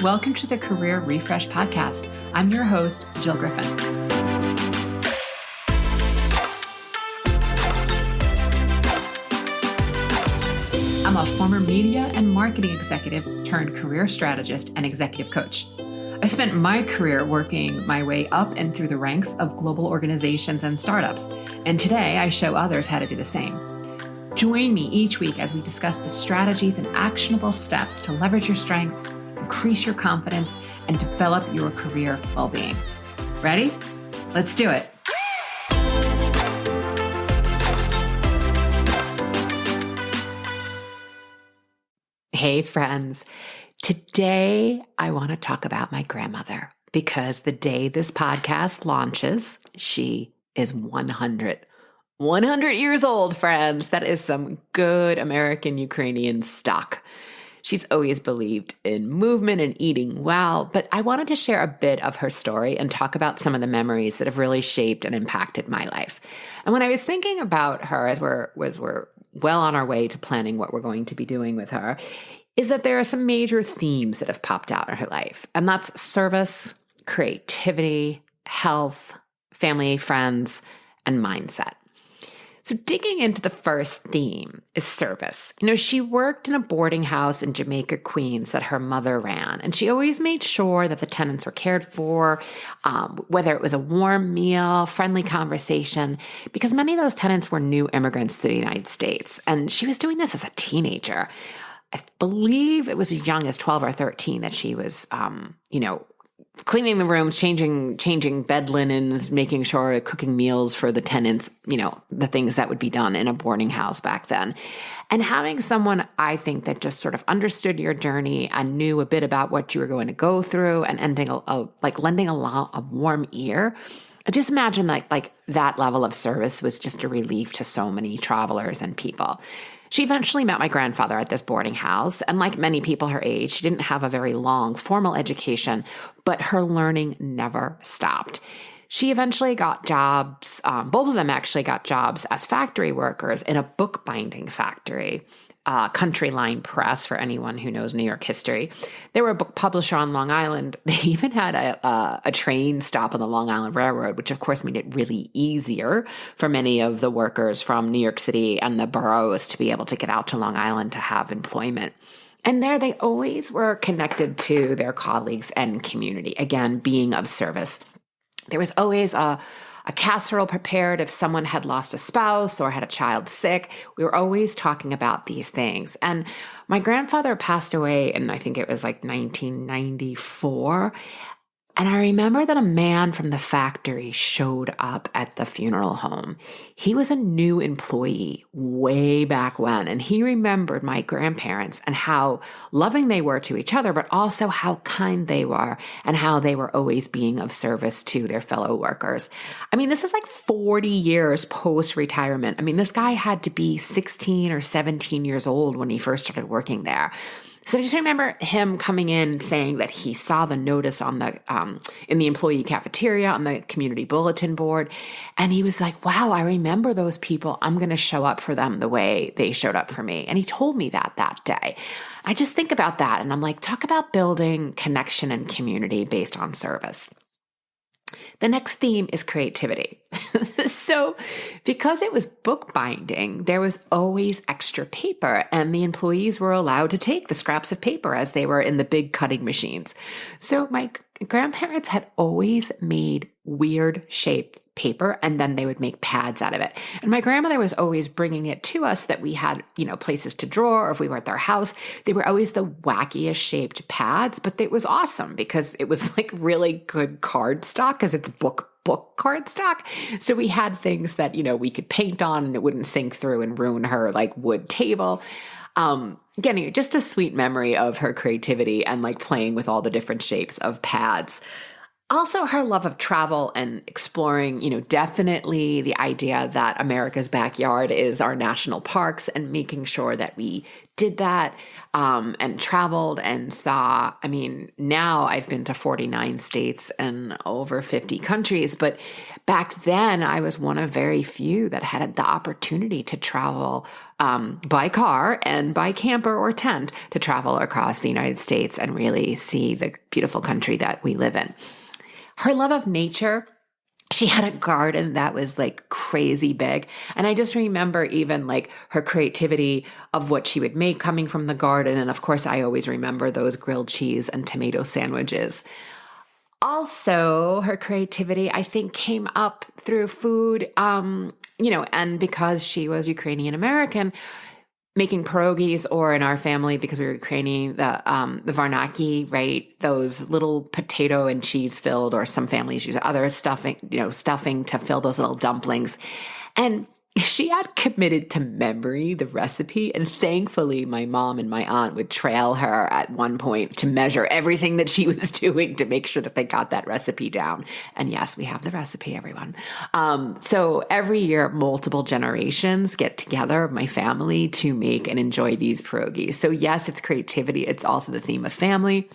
Welcome to the Career Refresh Podcast. I'm your host, Jill Griffin. I'm a former media and marketing executive turned career strategist and executive coach. I spent my career working my way up and through the ranks of global organizations and startups, and today I show others how to do the same. Join me each week as we discuss the strategies and actionable steps to leverage your strengths, increase your confidence, and develop your career well-being. Ready? Let's do it. Hey friends, today I want to talk about my grandmother because the day this podcast launches, she is 100. 100 years old, friends. That is some good American Ukrainian stock. She's always believed in movement and eating well, but I wanted to share a bit of her story and talk about some of the memories that have really shaped and impacted my life. And when I was thinking about her as we're well on our way to planning what we're going to be doing with her, is that there are some major themes that have popped out in her life. And that's service, creativity, health, family, friends, and mindset. So digging into the first theme is service. She worked in a boarding house in Jamaica, Queens that her mother ran, and she always made sure that the tenants were cared for, whether it was a warm meal, friendly conversation, because many of those tenants were new immigrants to the United States. And she was doing this as a teenager. I believe it was as young as 12 or 13 that she was, cleaning the rooms, changing bed linens, making sure cooking meals for the tenants, the things that would be done in a boarding house back then. And having someone, I think, that just sort of understood your journey and knew a bit about what you were going to go through and lending a warm ear. I just imagine like that level of service was just a relief to so many travelers and people. She eventually met my grandfather at this boarding house, and like many people her age, she didn't have a very long formal education, but her learning never stopped. She eventually got jobs, both of them actually got jobs as factory workers in a bookbinding factory, Country Line Press, for anyone who knows New York history. They were a book publisher on Long Island. They even had a train stop on the Long Island Railroad, which of course made it really easier for many of the workers from New York City and the boroughs to be able to get out to Long Island to have employment. And there they always were connected to their colleagues and community, again, being of service. There was always a casserole prepared if someone had lost a spouse or had a child sick. We were always talking about these things. And my grandfather passed away in, I think it was like 1994. And I remember that a man from the factory showed up at the funeral home. He was a new employee way back when, and he remembered my grandparents and how loving they were to each other, but also how kind they were and how they were always being of service to their fellow workers. I mean, this is like 40 years post-retirement. I mean, this guy had to be 16 or 17 years old when he first started working there. So I just remember him coming in saying that he saw the notice on the in the employee cafeteria on the community bulletin board. And he was like, wow, I remember those people. I'm going to show up for them the way they showed up for me. And he told me that day. I just think about that. And I'm like, talk about building connection and community based on service. The next theme is creativity. So because it was bookbinding, there was always extra paper, and the employees were allowed to take the scraps of paper as they were in the big cutting machines. So my grandparents had always made weird shaped paper, and then they would make pads out of it. And my grandmother was always bringing it to us that we had, places to draw, or if we were at their house, they were always the wackiest shaped pads, but it was awesome because it was like really good cardstock because it's book cardstock. So we had things that, we could paint on and it wouldn't sink through and ruin her like wood table. Again, just a sweet memory of her creativity and like playing with all the different shapes of pads. Also, her love of travel and exploring, definitely the idea that America's backyard is our national parks and making sure that we did that and traveled and saw. I mean, now I've been to 49 states and over 50 countries, but back then I was one of very few that had the opportunity to travel by car and by camper or tent to travel across the United States and really see the beautiful country that we live in. Her love of nature, she had a garden that was like crazy big. And I just remember even like her creativity of what she would make coming from the garden. And of course, I always remember those grilled cheese and tomato sandwiches. Also, her creativity, I think, came up through food, and because she was Ukrainian American, making pierogies, or in our family, because we were Ukrainian, the varnaki, right? Those little potato and cheese filled, or some families use other stuffing to fill those little dumplings. And she had committed to memory the recipe. And thankfully, my mom and my aunt would trail her at one point to measure everything that she was doing to make sure that they got that recipe down. And yes, we have the recipe, everyone. So every year, multiple generations get together of my family to make and enjoy these pierogies. So yes, it's creativity. It's also the theme of family.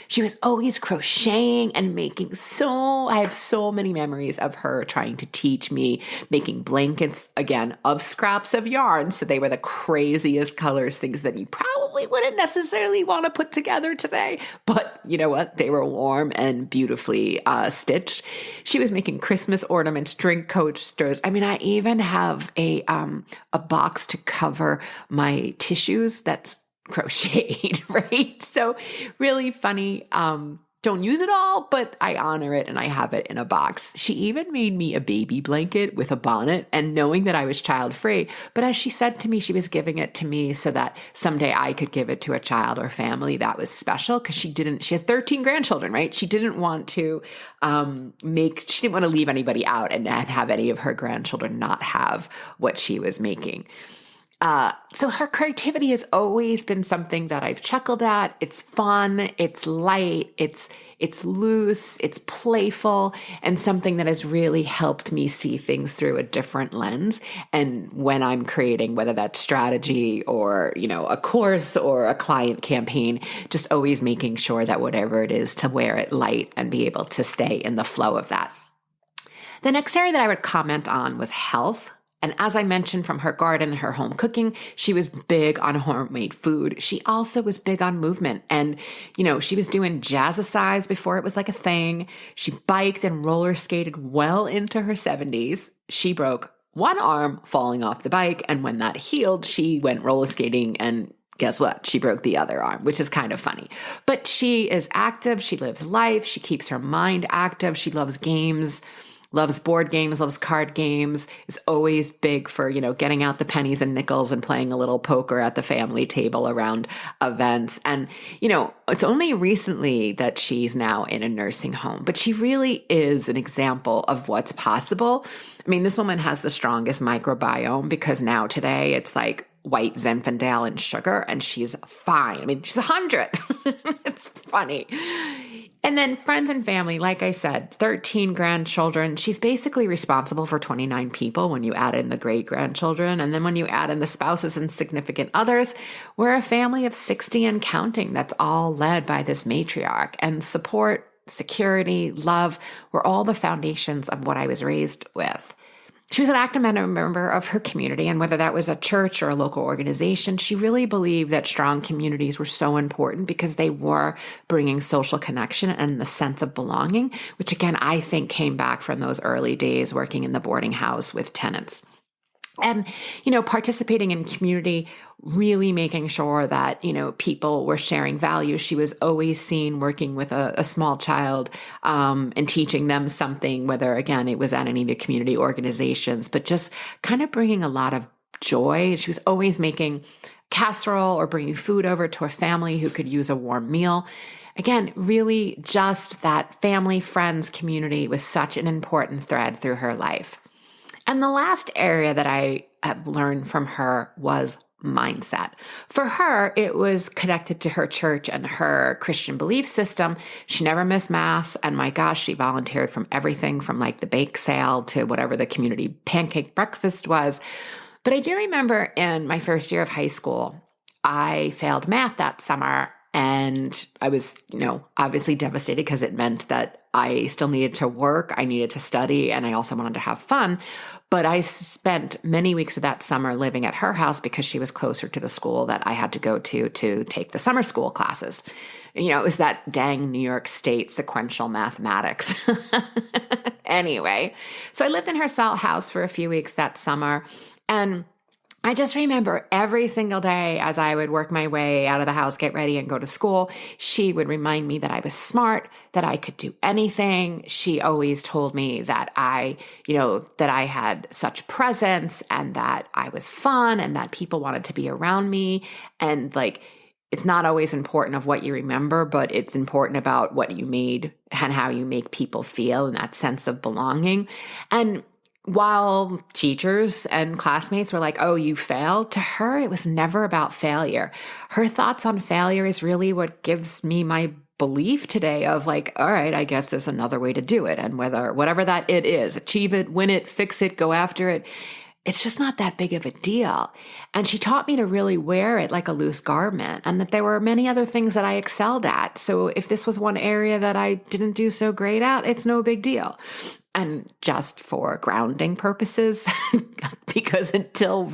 She was always crocheting and making I have so many memories of her trying to teach me making blankets, again, of scraps of yarn. So they were the craziest colors, things that you probably wouldn't necessarily want to put together today. But you know what? They were warm and beautifully stitched. She was making Christmas ornaments, drink coasters. I mean, I even have a box to cover my tissues that's crocheted, right? So really funny. Don't use it all, but I honor it and I have it in a box. She even made me a baby blanket with a bonnet, and knowing that I was child free. But as she said to me, she was giving it to me so that someday I could give it to a child or family that was special, because she has 13 grandchildren, right? She didn't want to she didn't want to leave anybody out and have any of her grandchildren not have what she was making. So her creativity has always been something that I've chuckled at. It's fun, it's light, it's loose, it's playful, and something that has really helped me see things through a different lens. And when I'm creating, whether that's strategy or, a course or a client campaign, just always making sure that whatever it is, to wear it light and be able to stay in the flow of that. The next area that I would comment on was health. And as I mentioned, from her garden and her home cooking, she was big on homemade food. She also was big on movement. And, she was doing jazzercise before it was like a thing. She biked and roller skated well into her 70s. She broke one arm falling off the bike. And when that healed, she went roller skating, and guess what? She broke the other arm, which is kind of funny. But she is active. She lives life. She keeps her mind active. She loves games. Loves board games, loves card games, is always big for, getting out the pennies and nickels and playing a little poker at the family table around events. And, it's only recently that she's now in a nursing home, but she really is an example of what's possible. I mean, this woman has the strongest microbiome, because now today it's like white Zinfandel and sugar, and she's fine. I mean, she's 100. It's funny. And then friends and family, like I said, 13 grandchildren. She's basically responsible for 29 people when you add in the great-grandchildren. And then when you add in the spouses and significant others, we're a family of 60 and counting that's all led by this matriarch. And support, security, love were all the foundations of what I was raised with. She was an active member of her community, and whether that was a church or a local organization, she really believed that strong communities were so important because they were bringing social connection and the sense of belonging, which again, I think came back from those early days working in the boarding house with tenants. And, participating in community, really making sure that, people were sharing values. She was always seen working with a small child and teaching them something, whether, again, it was at any of the community organizations, but just kind of bringing a lot of joy. She was always making casserole or bringing food over to a family who could use a warm meal. Again, really just that family, friends, community was such an important thread through her life. And the last area that I have learned from her was mindset. For her, it was connected to her church and her Christian belief system. She never missed mass. And my gosh, she volunteered from everything from like the bake sale to whatever the community pancake breakfast was. But I do remember in my first year of high school, I failed math that summer. And I was, obviously devastated because it meant that I still needed to work, I needed to study, and I also wanted to have fun. But I spent many weeks of that summer living at her house because she was closer to the school that I had to go to take the summer school classes. It was that dang New York State sequential mathematics. Anyway, so I lived in her house for a few weeks that summer, and I just remember every single day as I would work my way out of the house, get ready, and go to school, she would remind me that I was smart, that I could do anything. She always told me that that I had such presence and that I was fun and that people wanted to be around me. And it's not always important of what you remember, but it's important about what you made and how you make people feel and that sense of belonging. And while teachers and classmates were like, oh, you failed, to her, it was never about failure. Her thoughts on failure is really what gives me my belief today of all right, I guess there's another way to do it. And whatever that it is, achieve it, win it, fix it, go after it. It's just not that big of a deal. And she taught me to really wear it like a loose garment and that there were many other things that I excelled at. So if this was one area that I didn't do so great at, it's no big deal. And just for grounding purposes, because until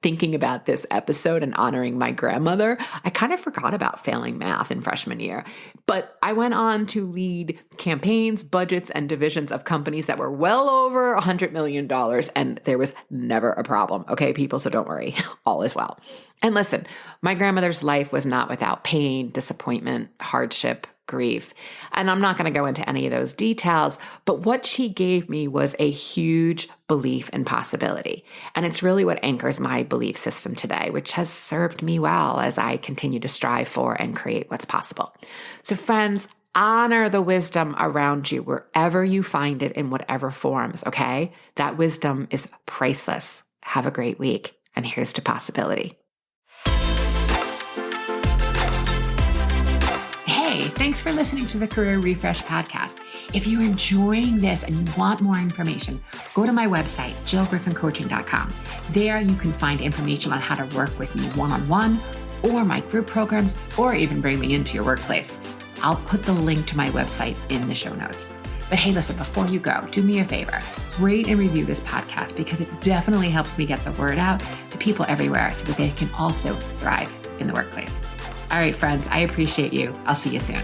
thinking about this episode and honoring my grandmother, I kind of forgot about failing math in freshman year. But I went on to lead campaigns, budgets, and divisions of companies that were well over $100 million, and there was never a problem. Okay, people, so don't worry, all is well. And listen, my grandmother's life was not without pain, disappointment, hardship, grief. And I'm not going to go into any of those details, but what she gave me was a huge belief in possibility. And it's really what anchors my belief system today, which has served me well as I continue to strive for and create what's possible. So friends, honor the wisdom around you wherever you find it in whatever forms, okay? That wisdom is priceless. Have a great week. And here's to possibility. Hey, thanks for listening to the Career Refresh podcast. If you're enjoying this and you want more information, go to my website, jillgriffincoaching.com. There you can find information on how to work with me one-on-one or my group programs, or even bring me into your workplace. I'll put the link to my website in the show notes. But hey, listen, before you go, do me a favor, rate and review this podcast because it definitely helps me get the word out to people everywhere so that they can also thrive in the workplace. All right, friends, I appreciate you. I'll see you soon.